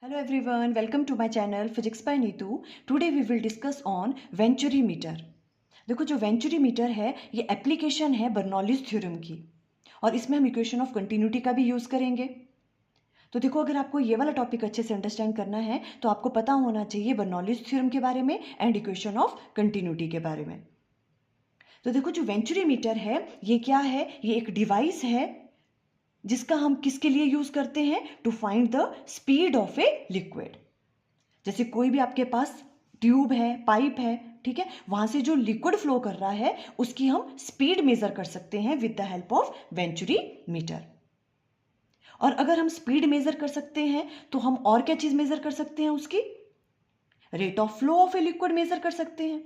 Hello everyone, welcome to my channel Physics by Neetu. Today we will discuss on venturi meter. देखो जो venturi meter है ये application है Bernoulli's theorem की और इसमें हम इक्वेशन ऑफ कंटिन्यूटी का भी यूज़ करेंगे. तो देखो अगर आपको ये वाला टॉपिक अच्छे से अंडरस्टैंड करना है तो आपको पता होना चाहिए बर्नौलीज थ्योरम के बारे में एंड इक्वेशन ऑफ कंटिन्यूटी के बारे में. तो देखो जो वेंचुरी मीटर है ये क्या है, ये एक डिवाइस है जिसका हम किसके लिए यूज करते हैं, to find the speed of a liquid. जैसे कोई भी आपके पास ट्यूब है, पाइप है, ठीक है, वहां से जो लिक्विड फ्लो कर रहा है उसकी हम स्पीड मेजर कर सकते हैं with the help of venturi meter. और अगर हम स्पीड मेजर कर सकते हैं तो हम और क्या चीज मेजर कर सकते हैं, उसकी rate of flow of a liquid measure कर सकते हैं,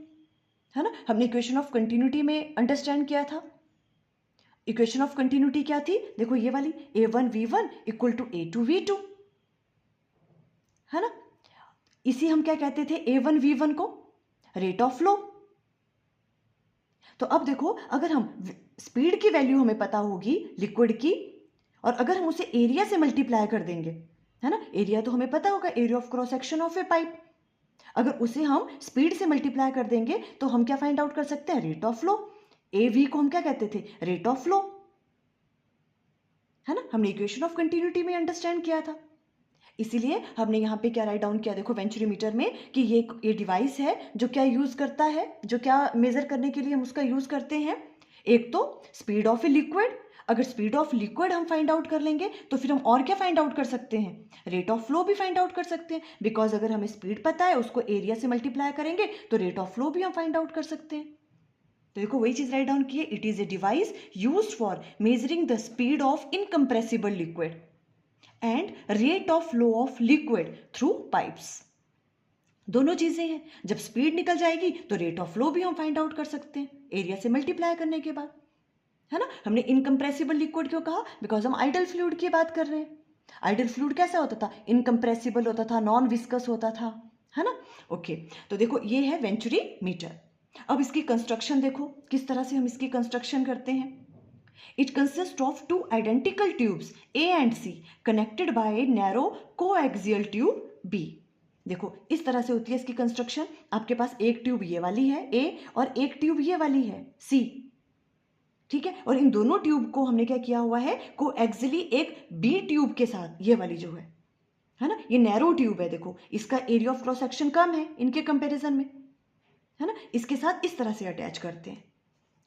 है ना. हमने इक्वेशन ऑफ कंटिन्यूटी में अंडरस्टैंड किया था. इक्वेशन ऑफ कंटिन्यूटी क्या थी, देखो ये वाली a1v1 इक्वल टू a2v2, है ना. इसी हम क्या कहते थे, a1v1 को रेट ऑफ फ्लो. तो अब देखो अगर हम स्पीड की वैल्यू हमें पता होगी लिक्विड की और अगर हम उसे एरिया से मल्टीप्लाई कर देंगे, है ना, एरिया तो हमें पता होगा, area of cross section of A pipe, अगर उसे हम स्पीड से मल्टीप्लाई कर देंगे तो हम क्या फाइंड आउट कर सकते हैं, रेट ऑफ फ्लो. AV को हम क्या कहते थे, रेट ऑफ फ्लो, है ना. हमने इक्वेशन ऑफ कंटिन्यूटी में अंडरस्टैंड किया था. इसीलिए हमने यहाँ पे क्या राइट डाउन किया, देखो वेंचुरी मीटर में कि ये डिवाइस है जो क्या यूज करता है, जो क्या मेजर करने के लिए हम उसका यूज करते हैं. एक तो स्पीड ऑफ ए लिक्विड, अगर स्पीड ऑफ लिक्विड हम फाइंड आउट कर लेंगे तो फिर हम और क्या फाइंड आउट कर सकते हैं, रेट ऑफ फ्लो भी फाइंड आउट कर सकते हैं. बिकॉज अगर हमें स्पीड पता है उसको एरिया से मल्टीप्लाई करेंगे तो रेट ऑफ फ्लो भी हम फाइंड आउट कर सकते हैं. तो देखो वही चीज राइट डाउन की है, it is a device used for measuring the speed of incompressible liquid and rate of flow of liquid through pipes. दोनों चीजें हैं, जब स्पीड निकल जाएगी तो रेट ऑफ फ्लो भी हम फाइंड आउट कर सकते हैं एरिया से मल्टीप्लाई करने के बाद, है ना. हमने इनकम्प्रेसिबल लिक्विड क्यों कहा, बिकॉज हम आइडल फ्लूइड की बात कर रहे हैं. आइडल फ्लूइड कैसा होता था, इनकम्प्रेसिबल होता था, नॉन विस्कस होता था, है ना. ओके, तो देखो ये है वेंचुरी मीटर. अब इसकी कंस्ट्रक्शन देखो किस तरह से हम इसकी कंस्ट्रक्शन करते हैं. It consist of two identical tubes A and C connected by a narrow coaxial tube B. देखो इस तरह से होती है इसकी कंस्ट्रक्शन. आपके पास एक ट्यूब ये वाली है A और एक ट्यूब ये वाली है C, ठीक है. और इन दोनों ट्यूब को हमने क्या किया हुआ है, कोएक्सियली एक B ट्यूब के साथ, ये वाली जो है ना, ये नैरो ट्यूब है. देखो इसका एरिया ऑफ क्रॉस सेक्शन कम है इनके कंपैरिजन में, है ना. इसके साथ इस तरह से अटैच करते हैं.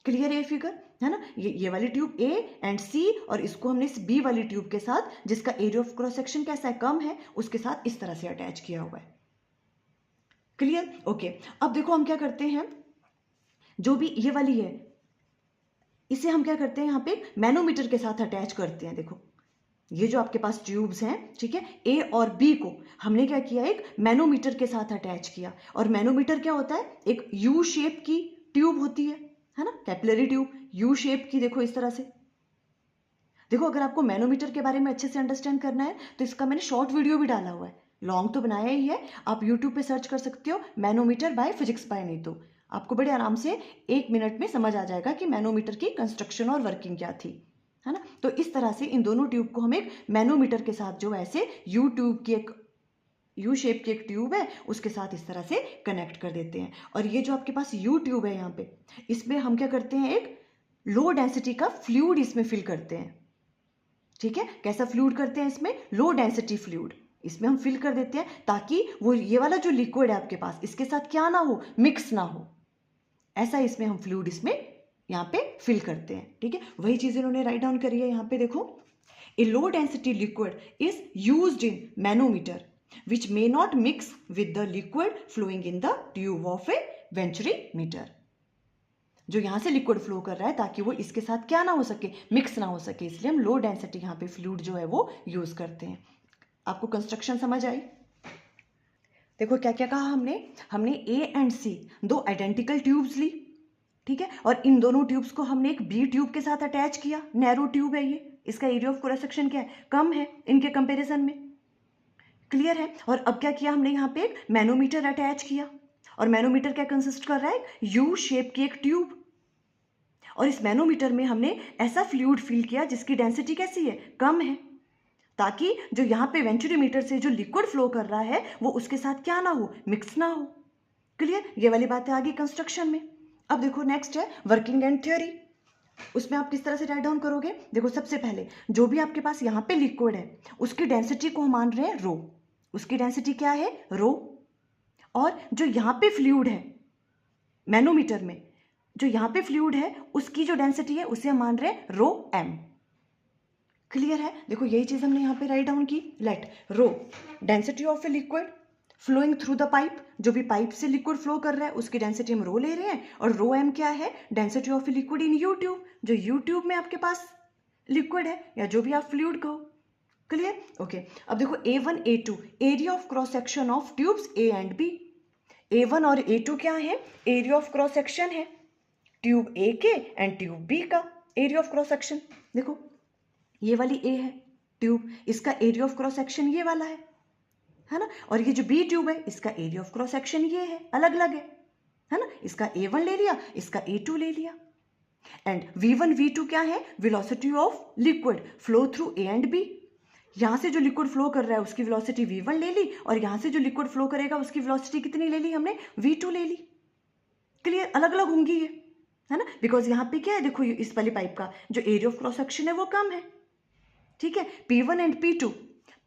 क्लियर है ये फिगर, है ना. ये वाली ट्यूब A एंड C और इसको हमने इस B वाली ट्यूब के साथ जिसका एरिया ऑफ क्रॉस सेक्शन कैसा है, कम है, उसके साथ इस तरह से अटैच किया हुआ है. Clear, okay. अब देखो हम क्या करते हैं, जो भी ये वाली है इसे हम क्या करते हैं, यहाँ पे मैनोमीटर के साथ अटैच करते हैं. देखो ये जो आपके पास ट्यूब्स हैं, ठीक है, A और B को हमने क्या किया, एक मैनोमीटर के साथ अटैच किया. और मैनोमीटर क्या होता है, एक U शेप की ट्यूब होती है ना, कैपिलरी ट्यूब U शेप की. देखो इस तरह से. देखो अगर आपको मैनोमीटर के बारे में अच्छे से अंडरस्टैंड करना है तो इसका मैंने शॉर्ट वीडियो भी डाला हुआ है, लॉन्ग तो बनाया ही है. आप यूट्यूब पे सर्च कर सकते हो manometer by physics by Neetu. आपको बड़े आराम से 1 मिनट में समझ आ जाएगा कि मैनोमीटर की कंस्ट्रक्शन और वर्किंग क्या थी, है ना. तो इस तरह से इन दोनों ट्यूब को हम एक मैनोमीटर के साथ, जो ऐसे यू ट्यूब की एक यू शेप की एक ट्यूब है उसके साथ इस तरह से कनेक्ट कर देते हैं. और ये जो आपके पास यू ट्यूब है यहाँ पे, इसमें हम क्या करते हैं, एक लो डेंसिटी का फ्लूइड इसमें फिल करते हैं. ठीक है, कैसा फ्लूइड करते हैं, इसमें लो डेंसिटी फ्लूइड इसमें हम फिल कर देते हैं ताकि वो ये वाला जो लिक्विड है आपके पास इसके साथ क्या ना हो, मिक्स ना हो. ऐसा इसमें हम फ्लूइड इसमें यहाँ पे फिल करते हैं. ठीक है, वही चीज इन्होंने राइट डाउन करी है यहाँ पे. देखो a low density liquid is used in manometer which may not mix with the liquid flowing in the tube of a venturi meter. जो यहां से लिक्विड फ्लो कर रहा है ताकि वो इसके साथ क्या ना हो सके, मिक्स ना हो सके, इसलिए हम लो डेंसिटी यहाँ पे फ्लूइड जो है वो यूज करते हैं. आपको कंस्ट्रक्शन समझ आई. देखो क्या क्या कहा हमने A एंड C दो आइडेंटिकल ट्यूब्स ली, ठीक है, और इन दोनों ट्यूब्स को हमने एक B ट्यूब के साथ अटैच किया. नैरो ट्यूब है ये, इसका एरिया ऑफ क्रॉस सेक्शन क्या है, कम है इनके कंपेरिजन में. क्लियर है. और अब क्या किया हमने, यहाँ पे एक मैनोमीटर अटैच किया. और मैनोमीटर क्या कंसिस्ट कर रहा है, यू शेप की एक ट्यूब. और इस मैनोमीटर में हमने ऐसा फ्लूइड फिल किया जिसकी डेंसिटी कैसी है, कम है. ताकि जो यहाँ पे वेंचुरीमीटर से जो लिक्विड फ्लो कर रहा है वो उसके साथ क्या ना हो, मिक्स ना हो। क्लियर? ये वाली बात है आगे कंस्ट्रक्शन में। अब देखो नेक्स्ट है वर्किंग एंड थ्योरी। उसमें आप किस तरह से राइट डाउन करोगे? देखो सबसे पहले जो भी आपके पास यहाँ पे लिक्विड है उसकी डेंसिटी को हम मान रहे हैं रो। उसकी डेंसिटी क्या है? रो। और जो यहाँ पे फ्लूइड है मैनोमीटर में, जो यहाँ पे फ्लूइड है उसकी जो डेंसिटी है उसे हम मान रहे हैं रो एम। क्लियर है? देखो यही चीज हमने यहाँ पे राइट डाउन की। Let rho density of a liquid flowing through the pipe, जो भी पाइप से लिक्विड फ्लो कर रहा है उसकी डेंसिटी हम रो ले रहे हैं, और रो एम क्या है? Density of a liquid in you tube, जो यू ट्यूब में आपके पास लिक्विड है या जो भी आप फ्लूइड कहो। क्लियर? ओके। अब देखो A1 A2 area of cross section of tubes A and B। A1 और A2 क्या है? एरिया ऑफ क्रॉस सेक्शन है ट्यूब A के एंड ट्यूब B का एरिया ऑफ क्रॉस सेक्शन। देखो ये वाली A है ट्यूब, इसका एरिया ऑफ क्रॉस सेक्शन ये वाला है ना, और ये जो B ट्यूब है इसका एरिया ऑफ क्रॉस सेक्शन ये है, अलग अलग है ना। इसका A1 ले लिया, इसका A2 ले लिया। एंड V1 V2 क्या है? Velocity of liquid flow through A and B। यहां से जो लिक्विड फ्लो कर रहा है उसकी वेलोसिटी V1 ले ली, और यहां से जो लिक्विड फ्लो करेगा उसकी वेलोसिटी कितनी ले ली हमने? V2 ले ली। क्लियर? अलग अलग होंगी ये, है ना, बिकॉज यहाँ पे क्या है? देखो इस वाली पाइप का जो एरिया ऑफ क्रॉस सेक्शन है वो कम है। ठीक है? P1 and P2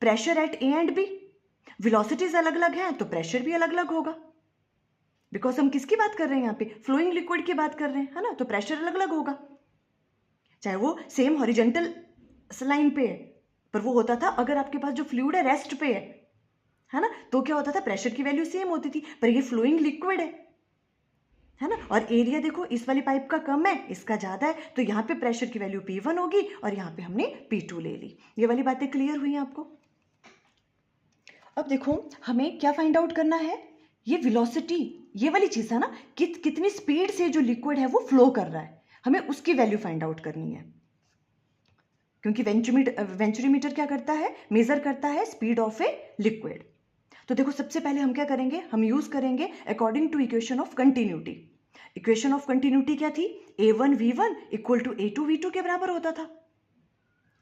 pressure at A and B, velocities अलग अलग हैं तो प्रेशर भी अलग अलग होगा, बिकॉज हम किसकी बात कर रहे हैं यहाँ पे? फ्लोइंग लिक्विड की बात कर रहे हैं, है ना, तो प्रेशर अलग अलग होगा। चाहे वो सेम हॉरिजॉन्टल लाइन पे है, पर वो होता था अगर आपके पास जो फ्लूइड है रेस्ट पे है ना, तो क्या होता था? प्रेशर की वैल्यू सेम होती थी, पर ये फ्लोइंग लिक्विड है ना, और एरिया देखो इस वाली पाइप का कम है इसका ज्यादा है, तो यहाँ पे प्रेशर की वैल्यू P1 होगी और यहाँ पे हमने P2 ले ली। ये वाली बातें क्लियर हुई आपको? अब देखो हमें क्या फाइंड आउट करना है? ये वेलोसिटी, ये वाली चीज है ना, कितनी स्पीड से जो लिक्विड है वो फ्लो कर रहा है, हमें उसकी वैल्यू फाइंड आउट करनी है, क्योंकि वेंचुरीमीटर क्या करता है? मेजर करता है स्पीड ऑफ ए लिक्विड। तो देखो सबसे पहले हम क्या करेंगे? हम यूज करेंगे according to equation of continuity. Equation of continuity क्या थी? A1 V1 equal to A2 V2 के बराबर होता था।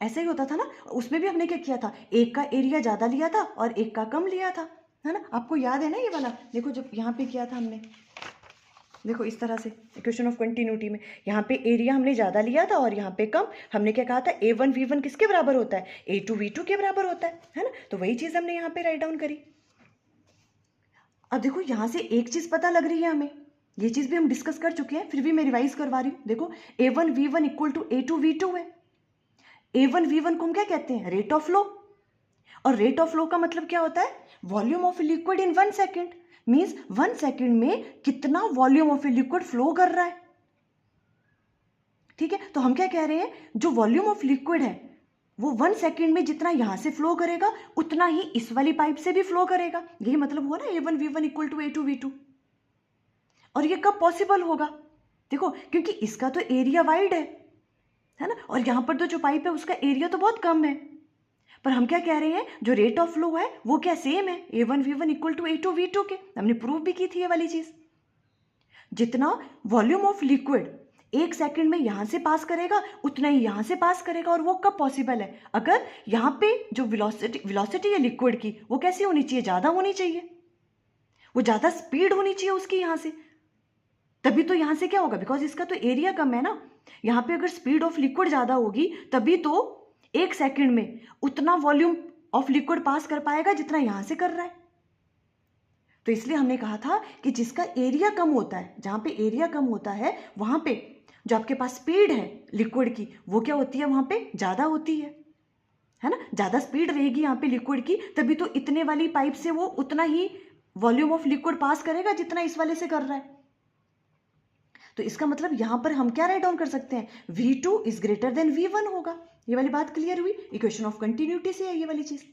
ऐसे ही होता था ना। उसमें भी हमने क्या किया था? एक का एरिया ज्यादा लिया था और एक का कम लिया था, है ना। आपको याद है ना ये वाला? देखो जब यहाँ पे किया था हमने, देखो इस तरह से इक्वेशन ऑफ कंटिन्यूटी में यहाँ पे एरिया हमने ज्यादा लिया था और यहाँ पे कम। हमने क्या कहा था? A1 V1 किसके बराबर होता है? A2 V2 के बराबर होता है ना। तो वही चीज हमने यहाँ पे राइट डाउन करी। अब देखो यहाँ से एक चीज पता लग रही है हमें, ये चीज भी हम डिस्कस कर चुके हैं, फिर भी मैं रिवाइज करवा रही हूँ। देखो A1 V1 equal to A2 V2 है। A1 V1 को हम क्या कहते हैं? Rate of flow. और रेट ऑफ फ्लो का मतलब क्या होता है? Volume of liquid in 1 second. Means 1 second में कितना वॉल्यूम ऑफ लिक्विड फ्लो कर रहा है। ठीक है, तो हम क्या कह रहे हैं? जो वॉल्यूम ऑफ लिक्विड है वो 1 सेकेंड में जितना यहां से फ्लो करेगा उतना ही इस वाली पाइप से भी फ्लो करेगा। यही मतलब हुआ ना A1 V1 equal to A2 V2। और ये कब पॉसिबल होगा? देखो क्योंकि इसका तो एरिया वाइड है ना, और यहां पर तो जो पाइप है उसका एरिया तो बहुत कम है, पर हम क्या कह रहे हैं? जो रेट ऑफ फ्लो है वो क्या सेम है? A1 V1 equal to A2 V2 के। हमने प्रूव भी की थी ये वाली चीज। जितना वॉल्यूम ऑफ लिक्विड 1 सेकेंड में यहां से पास करेगा उतना ही यहां से पास करेगा। और वो कब पॉसिबल है? अगर यहां पे जो वेलोसिटी है लिक्विड की वो कैसी होनी चाहिए? ज्यादा होनी चाहिए, वो ज्यादा स्पीड होनी चाहिए उसकी यहां से, तभी तो यहां से क्या होगा? बिकॉज इसका तो एरिया कम है ना। यहां पे अगर स्पीड ऑफ लिक्विड ज्यादा होगी तभी तो 1 सेकेंड में उतना वॉल्यूम ऑफ लिक्विड पास कर पाएगा जितना यहां से कर रहा है। तो इसलिए हमने कहा था कि जिसका एरिया कम होता है, जहां पे एरिया कम होता है वहां पे जो आपके पास स्पीड है लिक्विड की वो क्या होती है? वहां पे ज्यादा होती है ना। ज्यादा स्पीड रहेगी यहाँ पे लिक्विड की, तभी तो इतने वाली पाइप से वो उतना ही वॉल्यूम ऑफ लिक्विड पास करेगा जितना इस वाले से कर रहा है। तो इसका मतलब यहां पर हम क्या राइट डाउन कर सकते हैं? V2 is greater than V1 होगा। ये वाली बात क्लियर हुई? इक्वेशन ऑफ कंटिन्यूटी से है ये वाली चीज।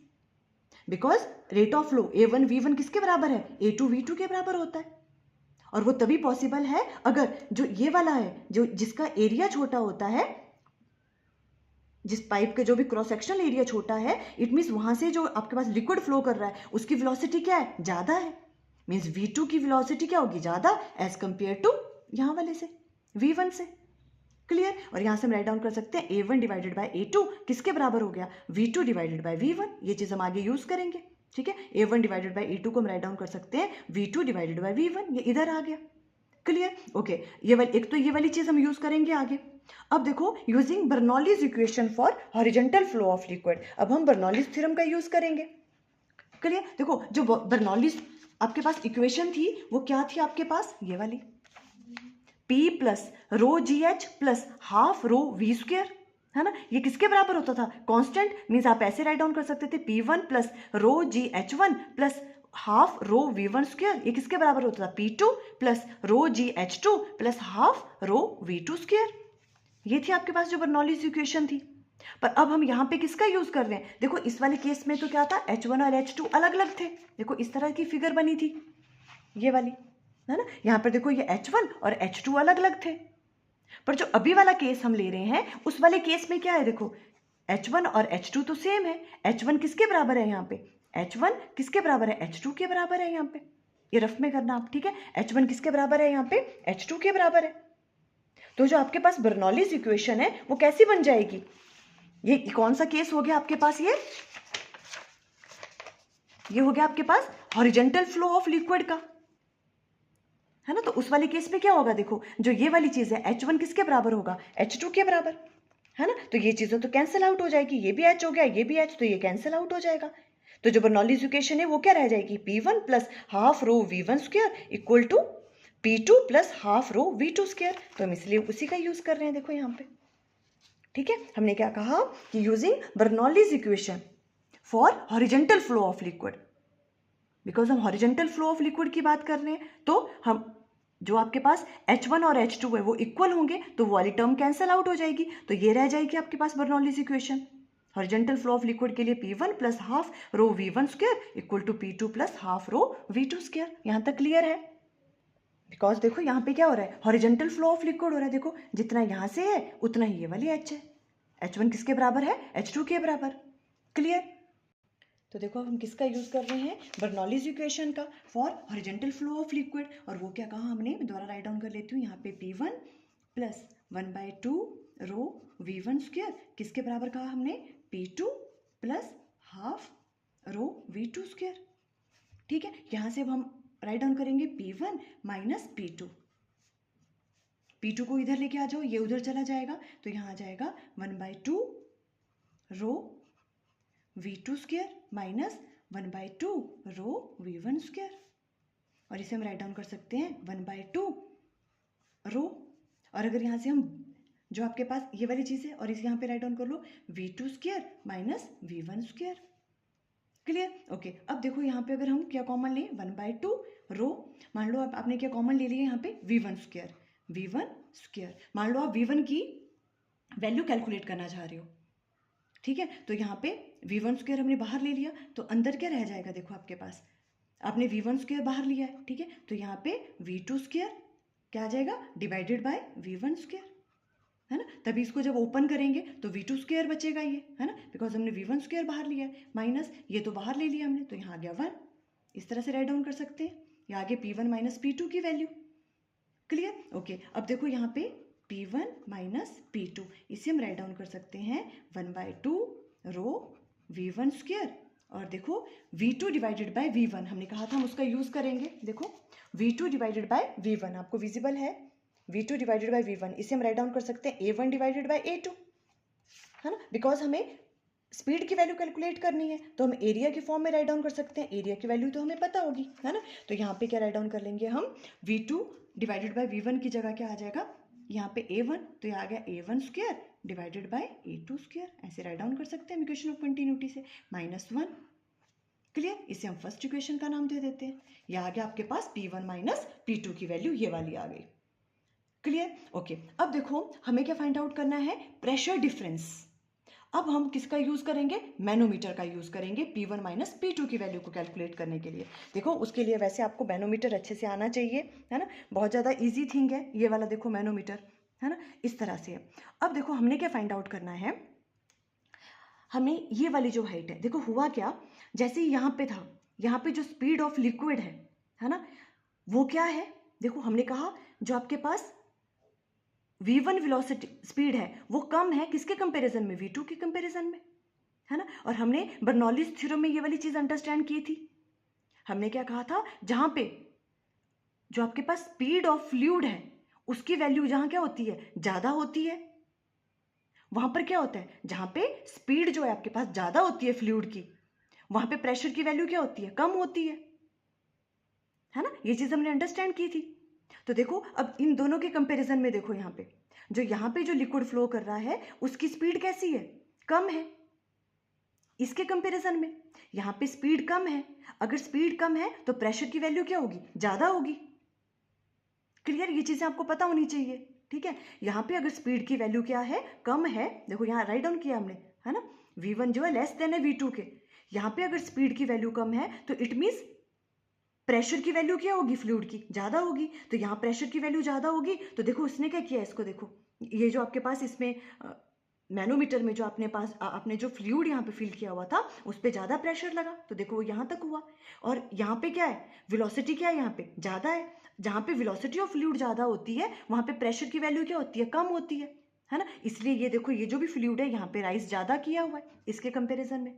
Because rate of flow A1 V1 किसके बराबर है? A2 V2 के बराबर होता है। और वो तभी पॉसिबल है अगर जो ये वाला है, जो जिसका एरिया छोटा होता है, जिस पाइप के जो भी क्रॉस सेक्शनल एरिया छोटा है, इट मीन्स वहां से जो आपके पास लिक्विड फ्लो कर रहा है उसकी वेलोसिटी क्या है? ज्यादा है। मीन्स V2 की वेलोसिटी क्या होगी? ज्यादा एज कंपेयर टू यहां वाले से V1 से। क्लियर। और यहाँ से हम राइट डाउन कर सकते हैं A1 डिवाइडेड बाय A2 किसके बराबर हो गया, V2 डिवाइडेड बाय V1। ये चीज़ हम आगे यूज़ करेंगे, ठीक है। A1 डिवाइडेड बाय A2 को हम राइट डाउन कर सकते हैं V2 डिवाइडेड बाय V1, ये इधर आ गया। Clear, okay. ये वाली एक तो ये वाली चीज़ हम यूज़ करेंगे आगे। अब देखो using Bernoulli's equation for horizontal flow of liquid, अब हम बर्नौलीज थ्योरम का यूज़ करेंगे। क्लियर, देखो जो बर्नौलीज आपके पास इक्वेशन थी वो क्या थी आपके पास, ये वाली P plus rho g h plus half rho v square, है ना। ये किसके बराबर होता था, कांस्टेंट, मीन्स आप ऐसे राइट डाउन कर सकते थे P1 plus rho g h one plus half rho v one square. ये किसके बराबर होता था, P2 plus rho g h two plus half rho v two square. ये थी आपके पास जो बर्नौलीज इक्वेशन थी। पर अब हम यहाँ पे किसका यूज कर रहे हैं, देखो इस वाले केस में तो क्या था, H1 और H2 अलग अलग थे। देखो इस तरह की फिगर बनी थी ये वाली, है ना। यहाँ पर देखो ये H1 और H2 अलग अलग थे। पर जो अभी वाला केस हम ले रहे हैं उस वाले केस में क्या है, देखो H1 और H2 तो सेम है। H1 किसके बराबर है यहाँ पे, H1 किसके बराबर है, H2 के बराबर है यहाँ पे। ये रफ में करना आप, ठीक है। H1 किसके बराबर है यहाँ पे, H2 के बराबर है। तो जो आपके पास बर्नौलीज इक्वेशन है वो कैसी बन जाएगी, ये कौन सा केस हो गया आपके पास, ये हो गया आपके पास हॉरिजॉन्टल फ्लो ऑफ लिक्विड का, है ना। तो उस वाले केस में क्या होगा, देखो जो ये वाली चीज है H1 किसके बराबर होगा, H2 के बराबर, है ना। तो ये चीजें तो कैंसिल आउट हो जाएगी, ये भी H हो गया, ये भी H, तो ये कैंसिल आउट हो जाएगा। तो जो बर्नौलीज इक्वेशन है वो क्या रह जाएगी, P1 plus half rho V1 square equal to P2 plus half rho V2 square. तो हम इसलिए उसी का यूज कर रहे हैं, देखो यहाँ पे, ठीक है। हमने क्या कहा कि using Bernoulli's equation for horizontal flow of liquid, because हम हॉरिजॉन्टल फ्लो ऑफ लिक्विड की बात कर रहे हैं, तो हम जो आपके पास H1 और H2 है वो इक्वल होंगे, तो वो वाली टर्म कैंसिल आउट हो जाएगी। तो ये रह जाएगी आपके पास Bernoulli's equation horizontal flow of liquid के लिए P1 plus half rho V1 square equal to P2 plus half rho V2 square. यहाँ तक क्लियर है, बिकॉज देखो यहाँ पे क्या हो रहा है, हॉरिजॉन्टल फ्लो ऑफ लिक्विड हो रहा है। देखो जितना यहाँ से है उतना ही ये वाली H है। H1 किसके बराबर है, H2 के बराबर। क्लियर, तो देखो अब हम किसका यूज कर रहे हैं, बर्नौलीज इक्वेशन का for horizontal flow of liquid. और वो क्या कहा हमने, दोबारा राइट डाउन कर लेती हूँ। यहाँ पे P1 प्लस 1/2 रो V1 स्क्वायर किसके बराबर कहा हमने, P2 plus half rho V2 square, ठीक है। यहाँ से अब हम राइट डाउन करेंगे P1 माइनस P2। P2 को इधर लेके आ जाओ, ये उधर चला जाएगा, तो यहाँ आ जाएगा 1/2 रो V2 स्क्वायर माइनस 1/2 रो V1 स्क्वायर। और इसे हम राइट डाउन कर सकते हैं 1/2 रो, और अगर यहाँ से हम जो आपके पास ये वाली चीज़ है और इसे यहाँ पे राइट डाउन कर लो V2 square minus V1 square. Clear, okay. अब देखो यहाँ पे अगर हम क्या कॉमन लें, 1/2 रो, मान लो आपने क्या कॉमन ले लिया यहाँ पे V1 स्क्वायर, V1 स्क्वायर। मान लो आप V1 की वैल्यू कैलकुलेट करना चाह रहे हो, ठीक है। तो यहाँ पे V1 स्क्वायर हमने बाहर ले लिया, तो अंदर क्या रह जाएगा, देखो आपके पास आपने V1 स्क्वायर बाहर लिया है, ठीक है। तो यहाँ पे V2 स्क्वायर क्या आ जाएगा, डिवाइडेड बाय V1 स्क्वायर, है ना। तभी इसको जब ओपन करेंगे तो V2 स्क्वायर बचेगा, ये है ना, बिकॉज हमने V1 स्क्वायर बाहर लिया है, माइनस ये तो बाहर ले लिया हमने, तो यहाँ आ गया 1। इस तरह से राइट डाउन कर सकते हैं, या आगे P1 माइनस P2 की वैल्यू। Clear, okay. अब देखो यहाँ पे P1 माइनस P2, इसे हम राइट डाउन कर सकते हैं 1/2 रो V1 स्क्वायर, और देखो V2 डिवाइडेड बाय V1 हमने कहा था हम उसका यूज करेंगे। देखो V2 डिवाइडेड बाय V1 आपको विजिबल है, V2 डिवाइडेड बाय V1, इसे हम राइट डाउन कर सकते हैं A1 डिवाइडेड बाय A2, है ना, बिकॉज हमें स्पीड की वैल्यू कैलकुलेट करनी है, तो हम एरिया के फॉर्म में राइट डाउन कर सकते हैं। एरिया की वैल्यू तो हमें पता होगी, है ना। तो यहाँ पे क्या राइट डाउन कर लेंगे हम, V2 डिवाइडेड बाय V1 की जगह क्या आ जाएगा, यहाँ पे A1, तो ये आ गया A1 square divided by A2 square. ऐसे राइट डाउन कर सकते हैं इक्वेशन ऑफ कंटिन्यूटी से, -1। क्लियर, इसे हम फर्स्ट इक्वेशन का नाम दे देते हैं। यह आ गया आपके पास P1 माइनस P2 की वैल्यू ये वाली आ गई। Clear, okay. अब देखो हमें क्या फाइंड आउट करना है, प्रेशर डिफरेंस। अब हम किसका यूज करेंगे, मैनोमीटर का यूज करेंगे P1 माइनस P2 की वैल्यू को कैलकुलेट करने के लिए। देखो उसके लिए वैसे आपको मैनोमीटर अच्छे से आना चाहिए, है ना, बहुत ज़्यादा इजी थिंग है ये वाला। देखो मैनोमीटर, है ना, इस तरह से। अब देखो हमने क्या फाइंड आउट करना है, हमें ये वाली जो हाइट है, देखो हुआ क्या, जैसे यहाँ पे था, यहाँ पे जो स्पीड ऑफ लिक्विड है ना, वो क्या है, देखो हमने कहा जो आपके पास V1 वेलोसिटी स्पीड है वो कम है किसके कंपैरिजन में, V2 के कंपैरिजन में, है ना। और हमने बर्नौलीज थ्योरम में ये वाली चीज अंडरस्टैंड की थी। हमने क्या कहा था, जहां पे जो आपके पास स्पीड ऑफ फ्लूइड है उसकी वैल्यू जहां क्या होती है, ज्यादा होती है, वहां पर क्या होता है, जहां पे स्पीड जो है आपके पास ज्यादा होती है फ्लूइड की, वहां पे प्रेशर की वैल्यू क्या होती है, कम होती है ना। ये चीज हमने अंडरस्टैंड की थी। तो देखो अब इन दोनों के कंपैरिजन में देखो, यहाँ पे जो लिक्विड फ्लो कर रहा है उसकी स्पीड कैसी है, कम है। इसके कंपैरिजन में यहाँ पे स्पीड कम है, अगर स्पीड कम है तो प्रेशर की वैल्यू क्या होगी, ज्यादा होगी। क्लियर, ये चीजें आपको पता होनी चाहिए, ठीक है। यहाँ पे अगर स्पीड की वैल्यू क्या है, कम है, देखो यहाँ राइट डाउन किया हमने, है ना, V1 जो है लेस देन है V2 के। यहाँ पे अगर स्पीड की वैल्यू कम है तो इट मीन्स प्रेशर की वैल्यू क्या होगी, फ्लूइड की ज्यादा होगी। तो यहाँ प्रेशर की वैल्यू ज्यादा होगी, तो देखो उसने क्या किया, इसको देखो, ये जो आपके पास इसमें मैनोमीटर में जो आपने जो फ्लूइड यहाँ पे फिल किया हुआ था उस पर ज्यादा प्रेशर लगा, तो देखो वो यहाँ तक हुआ। और यहाँ पे क्या है, वेलोसिटी क्या है, यहाँ पे ज्यादा है। जहाँ पे वेलोसिटी ऑफ फ्लूइड ज्यादा होती है वहां पे प्रेशर की वैल्यू क्या होती है, कम होती है ना। इसलिए ये देखो, ये जो भी फ्लूइड है यहाँ पे राइज ज्यादा किया हुआ है इसके कंपेरिजन में।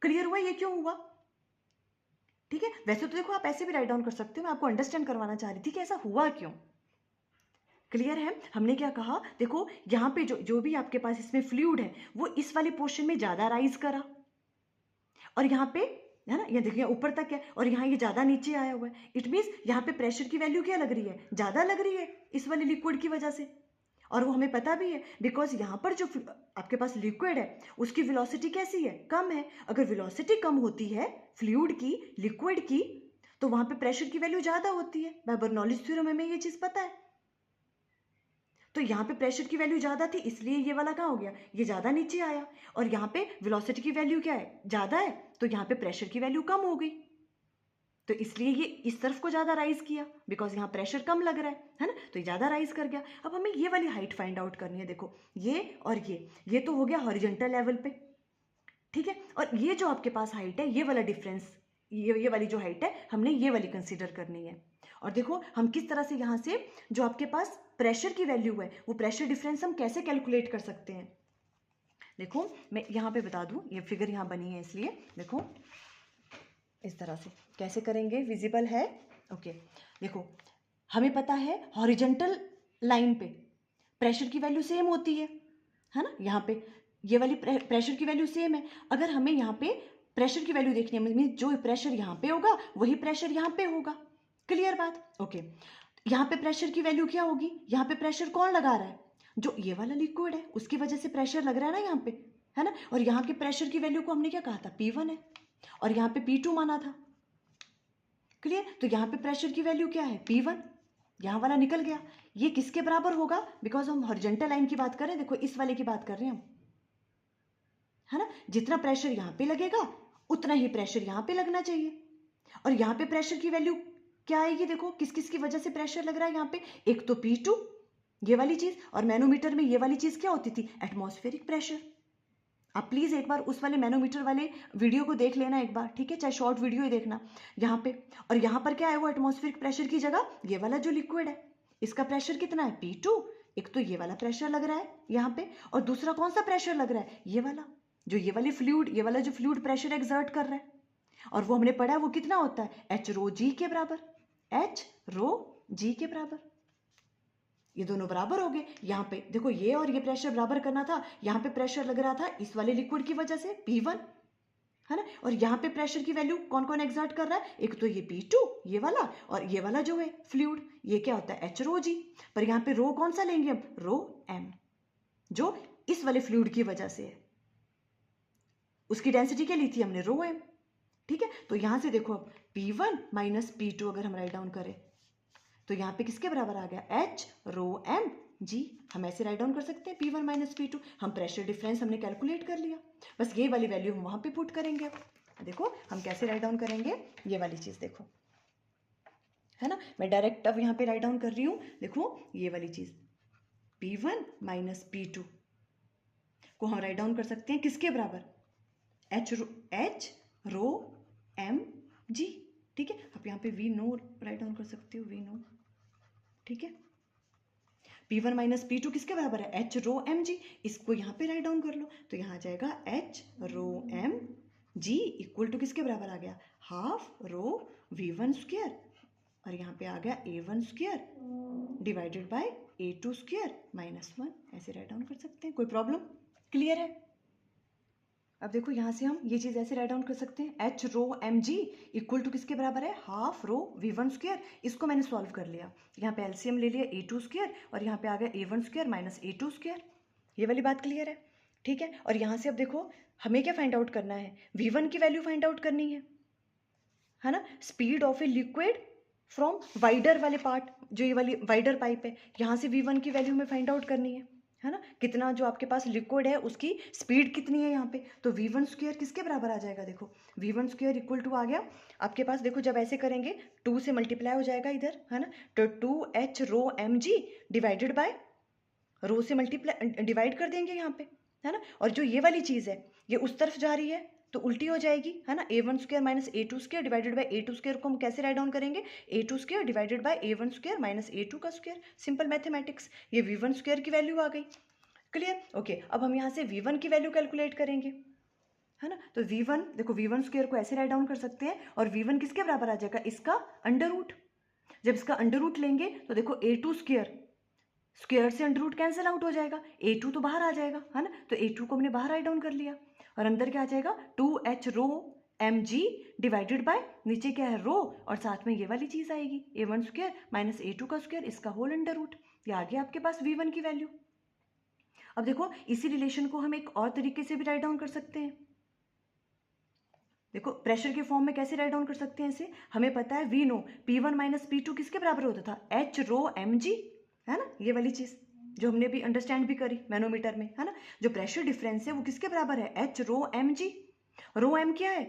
क्लियर हुआ ये क्यों हुआ, ठीक है। वैसे तो देखो आप ऐसे भी राइट डाउन कर सकते हो, मैं आपको अंडरस्टैंड करवाना चाह रही थी कि ऐसा हुआ क्यों। क्लियर है, हमने क्या कहा, देखो यहाँ पे जो भी आपके पास इसमें फ्लूइड है वो इस वाले पोर्शन में ज्यादा राइज करा, और यहाँ पे, है ना, ये देखिए ऊपर तक है और यहाँ ये ज्यादा नीचे आया हुआ है। इट मीन्स यहाँ पे प्रेशर की वैल्यू क्या लग रही है, ज्यादा लग रही है इस वाले लिक्विड की वजह से। और वो हमें पता भी है बिकॉज यहाँ पर जो आपके पास लिक्विड है उसकी वेलोसिटी कैसी है, कम है। अगर वेलोसिटी कम होती है फ्लूइड की, लिक्विड की, तो वहां पे प्रेशर की वैल्यू ज्यादा होती है। बाय बर्नौलीज थ्योरम में ये चीज पता है। तो यहाँ पे प्रेशर की वैल्यू ज्यादा थी इसलिए ये वाला कहाँ हो गया, ये ज्यादा नीचे आया। और यहाँ पे वेलोसिटी की वैल्यू क्या है, ज्यादा है, तो यहाँ पे प्रेशर की वैल्यू कम हो गई, तो इसलिए ये इस तरफ को ज्यादा राइज किया बिकॉज यहाँ प्रेशर कम लग रहा है ना, तो ये ज्यादा राइज कर गया। अब हमें ये वाली हाइट फाइंड आउट करनी है। देखो ये और ये तो हो गया हॉरिजॉन्टल लेवल पे, ठीक है। और ये जो आपके पास हाइट है, ये वाला डिफरेंस, ये वाली जो हाइट है हमने ये वाली कंसीडर करनी है। और देखो हम किस तरह से यहाँ से जो आपके पास प्रेशर की वैल्यू है वो प्रेशर डिफरेंस हम कैसे कैलकुलेट कर सकते हैं। देखो मैं यहाँ पे बता दूं, ये फिगर यहाँ बनी है इसलिए देखो इस तरह से कैसे करेंगे, विजिबल है, ओके। देखो हमें पता है हॉरिजॉन्टल लाइन पे प्रेशर की वैल्यू सेम होती है ना। यहाँ पे ये वाली प्रेशर की वैल्यू सेम है। अगर हमें यहाँ पे प्रेशर की वैल्यू देखनी है, मीन जो प्रेशर यहाँ पे होगा वही प्रेशर यहाँ पे होगा। क्लियर बात, ओके। यहाँ पे प्रेशर की वैल्यू क्या होगी, यहाँ पे प्रेशर कौन लगा रहा है, जो ये वाला लिक्विड है उसकी वजह से प्रेशर लग रहा है ना यहाँ पे, है ना। और यहाँ के प्रेशर की वैल्यू को हमने क्या कहा था, P1 है, और यहाँ पे P2 माना था। क्लियर, तो यहाँ पे प्रेशर की वैल्यू क्या है, P1, यहाँ वाला निकल गया। ये किसके बराबर होगा, बिकॉज हम हॉरिजॉन्टल लाइन की बात कर रहे हैं, देखो इस वाले की बात कर रहे हैं हम, है ना। जितना प्रेशर यहाँ पे लगेगा उतना ही प्रेशर यहाँ पे लगना चाहिए। और यहाँ पे प्रेशर की वैल्यू क्या आएगी, देखो किस किस की वजह से प्रेशर लग रहा है यहाँ पे, एक तो P2 ये वाली चीज, और मैनोमीटर में ये वाली चीज क्या होती थी, एटमॉस्फेरिक प्रेशर। आप प्लीज एक बार उस वाले मैनोमीटर वाले वीडियो को देख लेना एक बार, ठीक है, चाहे शॉर्ट वीडियो ही देखना यहाँ पे। और यहाँ पर क्या है, वो एटमॉस्फेरिक प्रेशर की जगह ये वाला जो लिक्विड है इसका प्रेशर कितना है, P2। एक तो ये वाला प्रेशर लग रहा है यहाँ पे, और दूसरा कौन सा प्रेशर लग रहा है, ये वाला, जो ये वाला जो फ्लूइड प्रेशर एक्सर्ट कर रहा है। और वो हमने पढ़ा है वो कितना होता है, H रो G के बराबर, H रो G के बराबर। ये दोनों बराबर हो गए। यहाँ पे देखो ये और ये प्रेशर बराबर करना था, यहाँ पे प्रेशर लग रहा था इस वाले लिक्विड की वजह से P1, है ना। और यहाँ पे प्रेशर की वैल्यू कौन कौन एक्सर्ट कर रहा है, एक तो ये P2 ये वाला, और ये वाला जो है फ्लूइड ये क्या होता है, H रो G। पर यहाँ पे रो कौन सा लेंगे हम, रो M, जो इस वाले फ्लूइड की वजह से है। उसकी डेंसिटी क्या ली थी हमने, रो M, ठीक है। तो यहां से देखो अब P1 माइनस P2 अगर हम राइट डाउन करें तो यहाँ पे किसके बराबर आ गया, H रो M G। हम ऐसे राइट डाउन कर सकते हैं P1 माइनस P2, हम प्रेशर डिफरेंस हमने कैलकुलेट कर लिया, बस ये वाली वैल्यू हम वहां पे पुट करेंगे। अब देखो हम कैसे राइट डाउन करेंगे ये वाली चीज, देखो है ना, मैं डायरेक्ट अब यहाँ पे राइट डाउन कर रही हूँ। देखो ये वाली चीज P1 माइनस P2 को हम राइट डाउन कर सकते हैं किसके बराबर, H रो M G, ठीक है। आप यहाँ पे V नो राइट डाउन कर सकते हो, V नो, ठीक है। P1 माइनस P2 किसके बराबर है, एच रो एम जी। इसको यहाँ पे राइट डाउन कर लो, तो यहाँ आ जाएगा h rho M g equal to किसके बराबर आ गया, हाफ रो V1 स्क्वायर, और यहाँ पे आ गया A1 square divided by A2 square minus 1। ऐसे राइट डाउन कर सकते हैं, कोई प्रॉब्लम, क्लियर है। अब देखो यहाँ से हम ये चीज़ ऐसे राइट डाउन कर सकते हैं, h rho M g equal to किसके बराबर है, हाफ रो V1 स्क्वायर। इसको मैंने सॉल्व कर लिया, यहाँ पे एलसीएम ले लिया A2 स्क्वायर, और यहाँ पे आ गया A1 square minus A2 square. ये वाली बात क्लियर है, ठीक है। और यहाँ से अब देखो हमें क्या फाइंड आउट करना है, V1 की वैल्यू फाइंड आउट करनी है ना। Speed of a liquid from wider वाले पार्ट, जो ये वाली वाइडर पाइप है, यहाँ से V1 की वैल्यू हमें फाइंड आउट करनी है ना। कितना जो आपके पास लिक्विड है उसकी स्पीड कितनी है यहाँ पे, तो V1 स्क्वायर किसके बराबर आ जाएगा, देखो V1 स्क्वायर इक्वल टू आ गया आपके पास, देखो जब ऐसे करेंगे 2 से मल्टीप्लाई हो जाएगा इधर, है ना। तो 2H rho M G divided by rho से मल्टीप्लाई डिवाइड कर देंगे यहाँ पे, है ना। और जो ये वाली चीज़ है ये उस तरफ जा रही है तो उल्टी हो जाएगी, है ना। A1 square minus A2 square divided by A2 square को हम कैसे राइट डाउन करेंगे, A2 square divided by A1 square minus A2 का स्क्वायर, सिंपल मैथमेटिक्स। ये V1 स्क्वायर की वैल्यू आ गई, क्लियर, ओके। अब हम यहाँ से V1 की वैल्यू कैलकुलेट करेंगे, है ना। तो V1 देखो V1 स्क्वायर को ऐसे राइट डाउन कर सकते हैं, और V1 किसके बराबर आ जाएगा, इसका अंडर रूट। जब इसका अंडर रूट लेंगे तो देखो A2 स्क्वायर, स्क्वायर से अंडर रूट कैंसिल आउट हो जाएगा, A2 तो बाहर आ जाएगा, है ना। तो A2 को हमने बाहर राइट डाउन कर लिया, और अंदर क्या आ जाएगा 2H rho M G divided by नीचे क्या है रो, और साथ में ये वाली चीज़ आएगी A1 स्क्वायर माइनस A2 का स्क्वायर, इसका होल अंडर रूट। ये आ गया आपके पास V1 की वैल्यू। अब देखो इसी रिलेशन को हम एक और तरीके से भी राइट डाउन कर सकते हैं। देखो प्रेशर के फॉर्म में कैसे राइट डाउन कर सकते हैं इसे, हमें पता है we know P1 minus P2 किसके बराबर होता था, एच रो एम जी, है ना। ये वाली चीज़ जो हमने भी अंडरस्टैंड भी करी मैनोमीटर में, है ना। जो प्रेशर डिफरेंस है वो किसके बराबर है, एच रो एम जी। रो एम क्या है,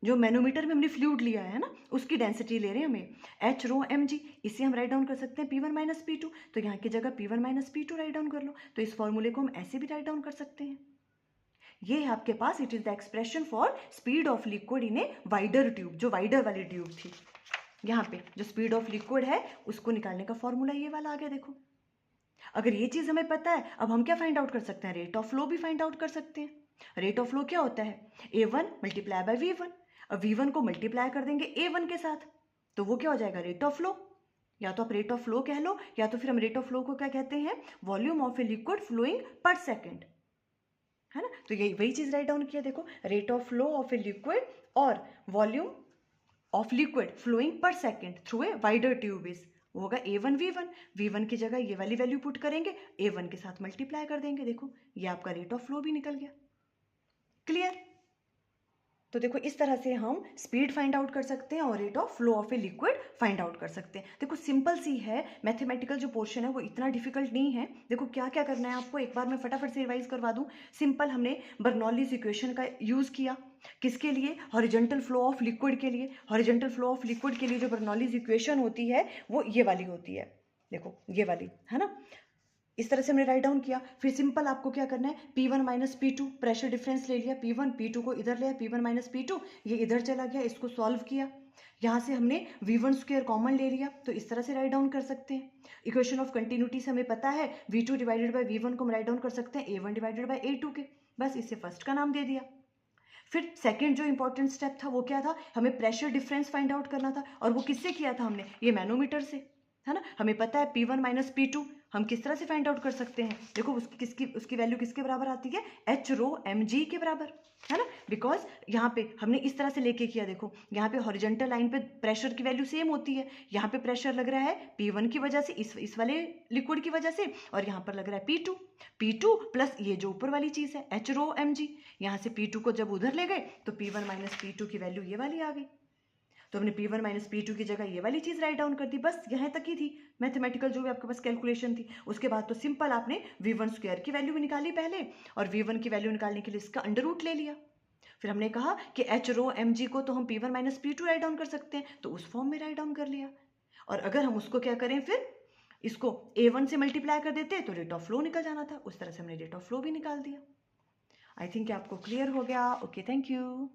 जो मैनोमीटर में हमने फ्लूइड लिया है ना उसकी डेंसिटी ले रहे हैं हमें, एच रो एम जी। इसे हम राइट डाउन कर सकते हैं P1 माइनस P2, तो यहाँ की जगह P1 minus P2 write down कर लो। तो इस फॉर्मूले को हम ऐसे भी राइट डाउन कर सकते हैं। ये है आपके पास, it is the expression for speed of liquid in a wider tube, जो वाइडर वाली ट्यूब थी। यहाँ पे जो स्पीड ऑफ लिक्विड है उसको निकालने का फॉर्मूला ये वाला आ गया। देखो अगर ये चीज़ हमें पता है, अब हम क्या फाइंड आउट कर सकते हैं, रेट ऑफ फ्लो भी फाइंड आउट कर सकते हैं। रेट ऑफ फ्लो क्या होता है, A1 मल्टीप्लाई बाय V1। अब V1 को मल्टीप्लाई कर देंगे A1 के साथ, तो वो क्या हो जाएगा, रेट ऑफ फ्लो। या तो आप रेट ऑफ फ्लो कह लो, या तो फिर हम रेट ऑफ फ्लो को क्या कहते हैं, volume of a liquid flowing per second, है ना। तो यही वही चीज़ राइट डाउन किया, देखो rate of flow of a liquid और volume of liquid flowing per second through a wider tube is, वो होगा A1 V1। V1 की जगह ये वाली वैल्यू पुट करेंगे, A1 के साथ मल्टीप्लाई कर देंगे, देखो ये आपका रेट ऑफ फ्लो भी निकल गया, क्लियर। तो देखो इस तरह से हम स्पीड फाइंड आउट कर सकते हैं और rate of flow of a liquid find out कर सकते हैं। देखो सिंपल सी है, मैथमेटिकल जो पोर्शन है वो इतना डिफिकल्ट नहीं है। देखो क्या क्या करना है आपको, एक बार मैं फटाफट से रिवाइज करवा दूं। सिंपल हमने बर्नौलीज इक्वेशन का यूज़ किया, किसके लिए, हॉरिजॉन्टल फ्लो ऑफ लिक्विड के लिए। हॉरिजॉन्टल फ्लो ऑफ लिक्विड के लिए जो बर्नौलीज इक्वेशन होती है वो ये वाली होती है, देखो ये वाली, है ना। इस तरह से हमने राइट डाउन किया। फिर सिंपल आपको क्या करना है, P1 minus P2 pressure difference ले लिया, P1 P2 को इधर लिया, P1 माइनस P2 ये इधर चला गया, इसको सॉल्व किया। यहाँ से हमने V1 स्क्वायर कॉमन ले लिया, तो इस तरह से राइट डाउन कर सकते हैं। इक्वेशन ऑफ कंटिन्यूटी से हमें पता है V2 डिवाइडेड बाय V1 को हम राइट डाउन कर सकते हैं A1 डिवाइडेड बाय A2 के, बस इससे फर्स्ट का नाम दे दिया। फिर सेकंड जो इंपॉर्टेंट स्टेप था वो क्या था, हमें प्रेशर डिफरेंस फाइंड आउट करना था, और वो किससे किया था हमने, ये मैनोमीटर से, है ना। हमें पता है P1 माइनस P2 हम किस तरह से फाइंड आउट कर सकते हैं, देखो उसकी वैल्यू किसके बराबर आती है, एच रो एम जी के बराबर, है ना। बिकॉज यहाँ पे हमने इस तरह से लेके किया, देखो यहाँ पे हॉरिजॉन्टल लाइन पे प्रेशर की वैल्यू सेम होती है, यहाँ पे प्रेशर लग रहा है P1 की वजह से, इस वाले लिक्विड की वजह से, और यहाँ पर लग रहा है P2 प्लस ये जो ऊपर वाली चीज़ है एच रो एम जी। यहाँ से P2 को जब उधर ले गए तो P1 माइनस P2 की वैल्यू ये वाली आ गई, तो हमने P1 माइनस P2 की जगह ये वाली चीज़ राइट डाउन कर दी। बस यहाँ तक ही थी मैथमेटिकल जो भी आपके पास कैलकुलेशन थी। उसके बाद तो सिंपल आपने V1 स्क्वायर की वैल्यू भी निकाली पहले, और V1 की वैल्यू निकालने के लिए इसका अंडर रूट ले लिया। फिर हमने कहा कि एच रो एम जी को तो हम P1 minus P2 write down कर सकते हैं, तो उस फॉर्म में राइट डाउन कर लिया। और अगर हम उसको क्या करें, फिर इसको A1 से मल्टीप्लाई कर देते तो रेट ऑफ फ्लो निकल जाना था, उस तरह से हमने रेट ऑफ फ्लो भी निकाल दिया। आई थिंक आपको क्लियर हो गया। Okay, thank you.